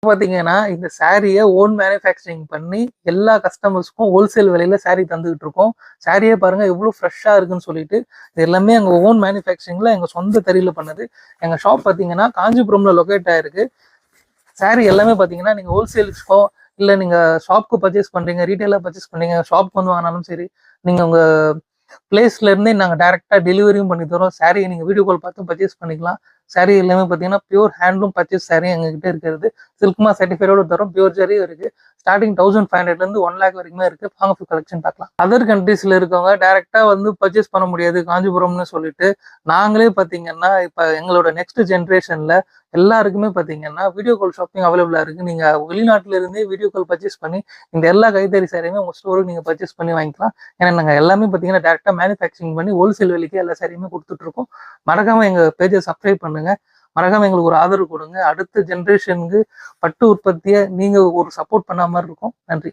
பார்த்தீங்கன்னா, இந்த சாரிய own manufacturing பண்ணி எல்லா கஸ்டமர்ஸ்க்கும் ஹோல்சேல் விலையில சாரி தந்துகிட்டு இருக்கோம். சாரியே பாருங்க எவ்வளோ ஃப்ரெஷ்ஷா இருக்குன்னு சொல்லிட்டு. இது எல்லாமே எங்க ஓன் மேனுஃபேக்சரிங்ல எங்க சொந்த தறியில பண்ணது. எங்க ஷாப் பார்த்தீங்கன்னா, காஞ்சிபுரம்ல லொகேட் ஆயிருக்கு. சாரி எல்லாமே பார்த்தீங்கன்னா, நீங்க ஹோல்சேல்ஸ்க்கோ இல்ல நீங்க ஷாப்க்கு பர்ச்சேஸ் பண்றீங்க, ரீட்டெயிலா பர்ச்சேஸ் பண்றீங்க, ஷாப்க்கு வந்து வாங்கினாலும் சரி, நீங்க உங்க பிளேஸ்ல இருந்தே நாங்க டைரக்டா டெலிவரியும் பண்ணி தரோம். சாரி நீங்க வீடியோ கால் பார்த்து பர்ச்சேஸ் பண்ணிக்கலாம். சாரி எல்லாமே பார்த்தீங்கன்னா, பியூர் ஹேண்ட்லூம் பர்ச்சேஸ் சாரி எங்ககிட்ட இருக்கிறது. சில்க்மா சர்டிஃபைடோட தரோம். பியூர் ஜரியும் இருக்கு. ஸ்டார்டிங் 1500லேருந்து 1 லேக் வரைக்குமே இருக்கு. வாங்க கலெக்ஷன் பார்க்கலாம். அதர் கண்ட்ரீஸ்ல இருக்கவங்க டைரக்டா வந்து பர்ச்சேஸ் பண்ண முடியாது காஞ்சிபுரம்னு சொல்லிட்டு, நாங்களே பார்த்தீங்கன்னா, இப்ப எங்களோட நெக்ஸ்ட் ஜெனரேஷன்ல எல்லாருக்குமே பார்த்தீங்கன்னா, வீடியோ கால் ஷாப்பிங் அவைலபிளா இருக்கு. நீங்க வெளிநாட்டுல இருந்தே வீடியோ கால் பர்ச்சேஸ் பண்ணி, இந்த எல்லா கைத்தறி சாரியுமே உங்க ஸ்டோருக்கு நீங்க பர்ச்சேஸ் பண்ணி வாங்கிக்கலாம். ஏன்னா நாங்க எல்லாமே பார்த்தீங்கன்னா, டைரக்டா மேனுஃபேக்சரிங் பண்ணி ஹோல்சேல் விலைக்கு எல்லா சாரியுமே குடுத்துட்டு இருக்கோம். மறக்காம எங்க பேஜை சப்ஸ்கிரைப் பண்ணுங்க. மறக்காம எங்களுக்கு ஒரு ஆதரவு கொடுங்க. அடுத்த ஜெனரேஷனுக்கு பட்டு உற்பத்திய நீங்க ஒரு சப்போர்ட் பண்ண மாரி இருக்கும். நன்றி.